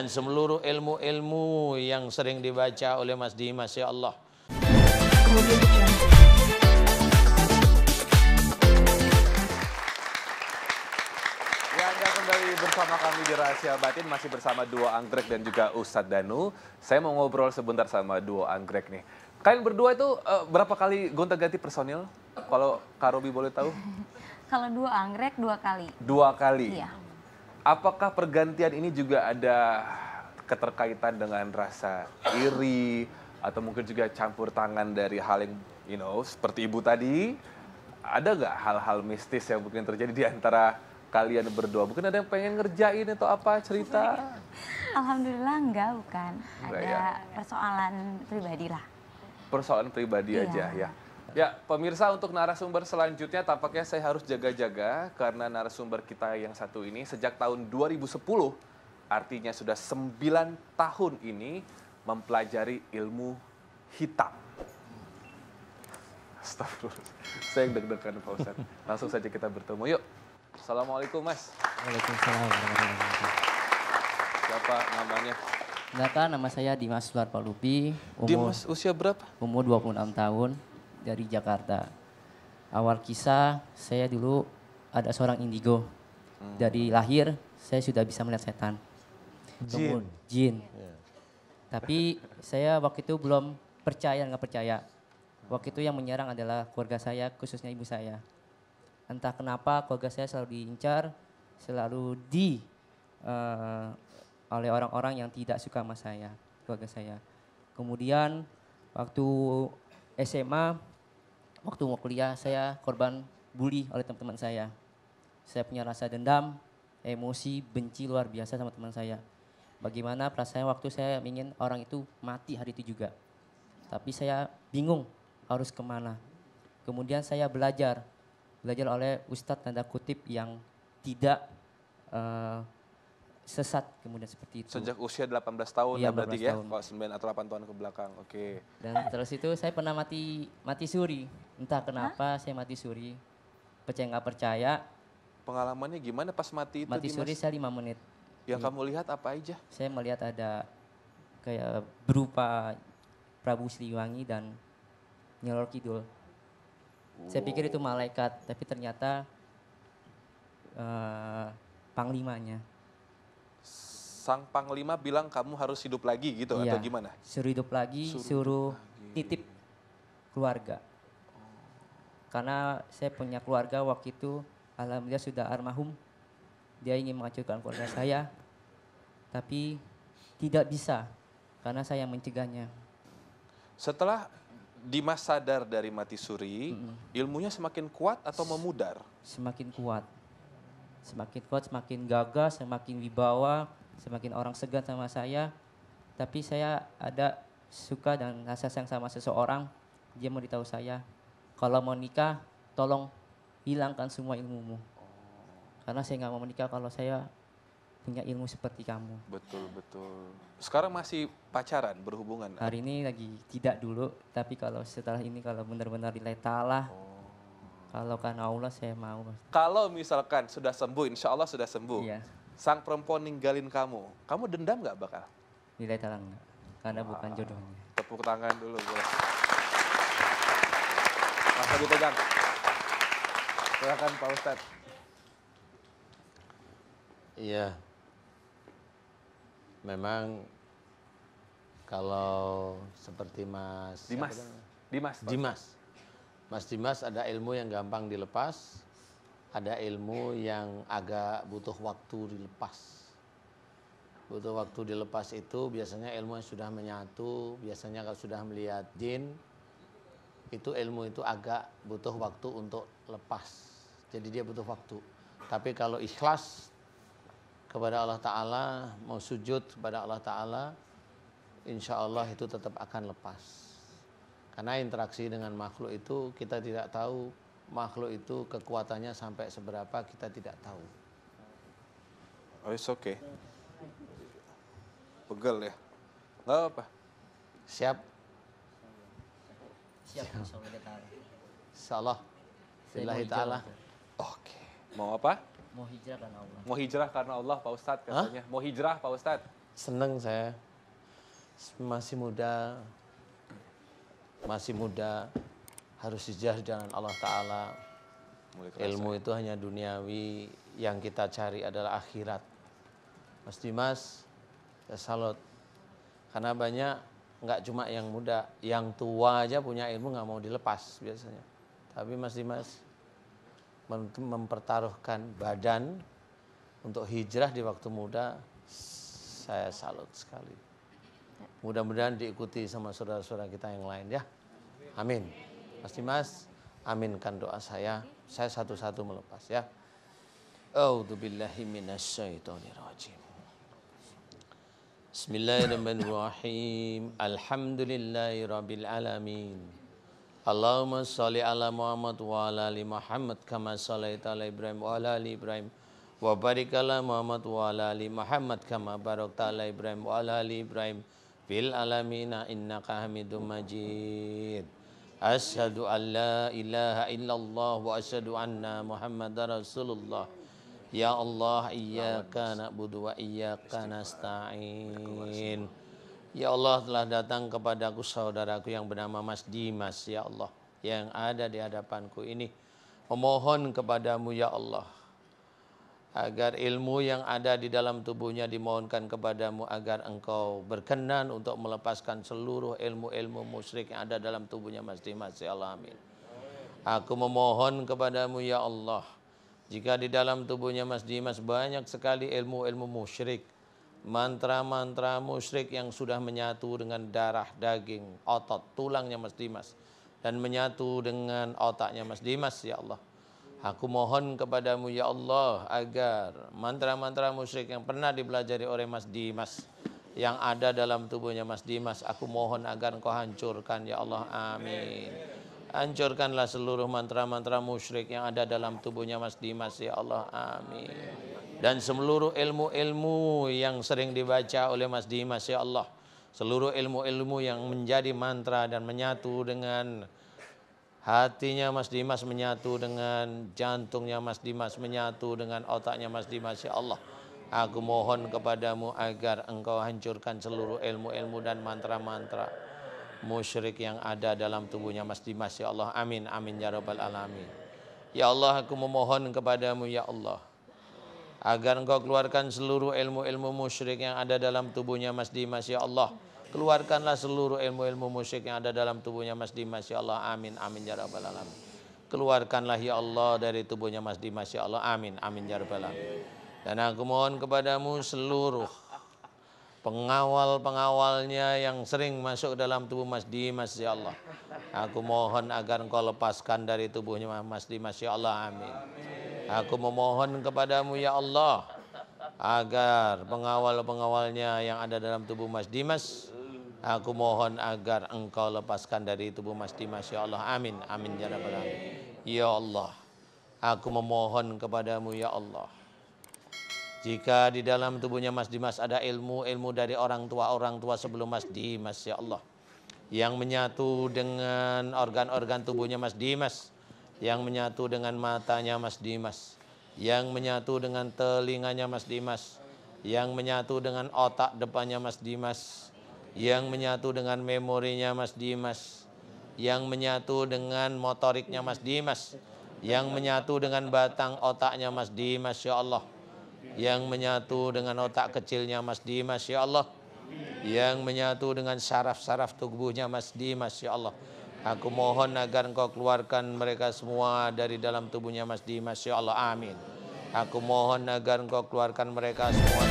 dan seluruh ilmu-ilmu yang sering dibaca oleh Mas Dimas, ya Allah. Ya, Anda kembali bersama kami di Rahasia Batin, masih bersama Duo Anggrek dan juga Ustadz Danu. Saya mau ngobrol sebentar sama Duo Anggrek nih. Kalian berdua itu berapa kali gonta-ganti personil? Kalau Kak Robi boleh tahu? Kalau Duo Anggrek 2 kali. 2 kali? Iya. Apakah pergantian ini juga ada keterkaitan dengan rasa iri atau mungkin juga campur tangan dari hal yang seperti ibu tadi? Ada nggak hal-hal mistis yang mungkin terjadi di antara kalian berdua? Mungkin ada yang pengen ngerjain atau apa, cerita? Alhamdulillah bukan. Enggak, Ada ya? persoalan pribadi lah. Persoalan pribadi Iya. aja ya. Ya, pemirsa, untuk narasumber selanjutnya tampaknya saya harus jaga-jaga karena narasumber kita yang satu ini sejak tahun 2010, artinya sudah 9 tahun ini mempelajari ilmu hitam. Astagfirullah, saya yang deg-degan Pak Ustadz. Langsung saja kita bertemu, yuk. Assalamualaikum Mas. Waalaikumsalam warahmatullahi wabarakatuh. Siapa namanya? Kenalkan, nama saya Dimas Sularpalupi. Dimas usia berapa? Umur 26 tahun, dari Jakarta. Awal kisah, saya dulu ada seorang indigo. Dari lahir, saya sudah bisa melihat setan. Jin. Tapi saya waktu itu belum percaya, nggak percaya. Waktu itu yang menyerang adalah keluarga saya, khususnya ibu saya. Entah kenapa keluarga saya selalu diincar, selalu oleh orang-orang yang tidak suka sama saya, keluarga saya. Kemudian waktu SMA, waktu mau kuliah, saya korban bully oleh teman-teman saya. Saya punya rasa dendam, emosi, benci luar biasa sama teman saya. Bagaimana perasaan waktu saya ingin orang itu mati hari itu juga. Tapi saya bingung harus kemana. Kemudian saya belajar oleh ustadz tanda kutip yang tidak sesat kemudian seperti itu. Sejak usia 18 tahun Iya, ya berarti 18 ya? tahun. Kalau 9 atau 8 tahun ke belakang, oke. Dan terus itu saya pernah mati suri. Entah kenapa saya mati suri. Percaya nggak percaya, Pengalamannya gimana pas mati itu, mati Dimas? suri saya 5 menit. Yang kamu lihat apa aja? Saya melihat ada kayak berupa Prabu Siliwangi dan Nyolor Kidul. Saya pikir itu malaikat, tapi ternyata panglimanya. Sang Panglima bilang kamu harus hidup lagi gitu Iya, atau gimana? suruh hidup lagi, suruh titip keluarga. Karena saya punya keluarga waktu itu, alhamdulillah sudah almarhum. Dia ingin menghancurkan keluarga saya, tapi tidak bisa karena saya mencegahnya. Setelah Dimas sadar dari mati suri, ilmunya semakin kuat atau memudar? Semakin kuat, semakin gagah, semakin wibawa, semakin orang segan sama saya. Tapi saya ada suka dan rasa sayang sama seseorang. Dia memberitahu saya, kalau mau nikah, tolong hilangkan semua ilmumu. Karena saya nggak mau menikah kalau saya punya ilmu seperti kamu. Betul, betul. Sekarang masih pacaran, berhubungan? Hari ini lagi tidak dulu, tapi kalau setelah ini kalau benar-benar lillahi ta'ala, kalau karena Allah saya mau. Kalau misalkan sudah sembuh, insya Allah sudah sembuh. Iya, Sang perempuan ninggalin kamu dendam nggak bakal? lillahi ta'ala enggak, karena bukan jodohnya. Tepuk tangan dulu boleh. Masa dipegang. Silakan Pak Ustadz. Iya. Memang kalau seperti Mas Dimas. siapa namanya? Dimas. Pak Dimas. Mas Dimas ada ilmu yang gampang dilepas, ada ilmu yang agak butuh waktu dilepas. Butuh waktu dilepas itu biasanya ilmu yang sudah menyatu, biasanya kalau sudah melihat jin, itu ilmu itu agak butuh waktu untuk lepas. Jadi dia butuh waktu. Tapi kalau ikhlas kepada Allah Ta'ala, mau sujud kepada Allah Ta'ala, insya Allah itu tetap akan lepas. Karena interaksi dengan makhluk itu kita tidak tahu, makhluk itu kekuatannya sampai seberapa kita tidak tahu. Oh, it's okay. Pegel ya? Nggak apa. Siap? Siap, insyaallah ta'ala. Insyaallah. Saya Billahi mau ta'ala. hijrah. Oke. Mau apa? Mau hijrah karena Allah. Mau hijrah karena Allah Pak Ustadz katanya. Mau hijrah Pak Ustadz. seneng saya masih muda harus hijrah di jalan Allah Ta'ala. Mulai kerasa. Ilmu itu hanya duniawi, yang kita cari adalah akhirat. Mas Dimas, saya salut. Karena banyak, nggak cuma yang muda, yang tua aja punya ilmu nggak mau dilepas biasanya. Tapi Mas Dimas mempertaruhkan badan untuk hijrah di waktu muda, saya salut sekali. Mudah-mudahan diikuti sama saudara-saudara kita yang lain ya. Amin. Mas Dimas, aminkan doa saya satu-satu melepas ya. A'udzubillahi minasyaitonirrajim. Bismillahirrahmanirrahim. Alhamdulillahirabbil alamin. Allahumma shalli ala Muhammad wa ala ali Muhammad kama shallaita ala Ibrahim wa ala ali Ibrahim wa barik ala Muhammad wa ala ali Muhammad kama barakta ala Ibrahim wa ala ali Ibrahim fil alamin innaka Hamidum Majid. Asyhadu an la ilaha illallah wa asyhadu anna Muhammadar Rasulullah. Ya Allah, iyyaka na'budu wa iyyaka nasta'in. Ya Allah, telah datang kepadaku saudaraku yang bernama Mas Dimas, ya Allah, yang ada di hadapanku ini. Memohon kepadamu ya Allah, agar ilmu yang ada di dalam tubuhnya dimohonkan kepadamu agar engkau berkenan untuk melepaskan seluruh ilmu-ilmu musyrik yang ada dalam tubuhnya Mas Dimas, ya Allah, amin. Aku memohon kepadamu ya Allah, jika di dalam tubuhnya Mas Dimas banyak sekali ilmu-ilmu musyrik, mantra-mantra musyrik yang sudah menyatu dengan darah, daging, otot, tulangnya Mas Dimas dan menyatu dengan otaknya Mas Dimas, ya Allah. Aku mohon kepadamu ya Allah agar mantra-mantra musyrik yang pernah dipelajari oleh Mas Dimas yang ada dalam tubuhnya Mas Dimas, aku mohon agar engkau hancurkan ya Allah, amin. Hancurkanlah seluruh mantra-mantra musyrik yang ada dalam tubuhnya Mas Dimas, ya Allah, amin. Dan seluruh ilmu-ilmu yang sering dibaca oleh Mas Dimas, ya Allah, seluruh ilmu-ilmu yang menjadi mantra dan menyatu dengan hatinya Mas Dimas, menyatu dengan jantungnya Mas Dimas, menyatu dengan otaknya Mas Dimas, ya Allah, aku mohon kepadamu agar engkau hancurkan seluruh ilmu-ilmu dan mantra-mantra musyrik yang ada dalam tubuhnya Mas Dimas, ya Allah, amin, amin ya rabbal alamin. Ya Allah, aku memohon kepadamu ya Allah agar engkau keluarkan seluruh ilmu-ilmu musyrik yang ada dalam tubuhnya Mas Dimas, ya Allah. Keluarkanlah seluruh ilmu-ilmu musyrik yang ada dalam tubuhnya Mas Dimas, ya Allah, amin, amin ya rabbal alamin. Keluarkanlah ya Allah dari tubuhnya Mas Dimas, ya Allah, amin, amin ya rabbal alamin. Dan aku mohon kepadamu seluruh pengawal-pengawalnya yang sering masuk dalam tubuh Mas Dimas, ya Allah, aku mohon agar engkau lepaskan dari tubuhnya Mas Dimas, ya Allah, amin. Aku memohon kepadamu ya Allah agar pengawal-pengawalnya yang ada dalam tubuh Mas Dimas, aku mohon agar engkau lepaskan dari tubuh Mas Dimas, ya Allah, amin, amin ya rabbal alamin. Ya Allah, aku memohon kepadamu ya Allah, jika di dalam tubuhnya Mas Dimas ada ilmu-ilmu dari orang tua sebelum Mas Dimas, ya Allah, yang menyatu dengan organ-organ tubuhnya Mas Dimas, yang menyatu dengan matanya Mas Dimas, yang menyatu dengan telinganya Mas Dimas, yang menyatu dengan otak depannya Mas Dimas, yang menyatu dengan memorinya Mas Dimas, yang menyatu dengan motoriknya Mas Dimas, yang menyatu dengan batang otaknya Mas Dimas, ya Allah, yang menyatu dengan otak kecilnya Mas Dimas, ya Allah, yang menyatu dengan saraf-saraf tubuhnya Mas Dimas, ya Allah. Aku mohon agar engkau keluarkan mereka semua dari dalam tubuhnya Mas Dimas, ya Allah, amin. Aku mohon agar engkau keluarkan mereka semua.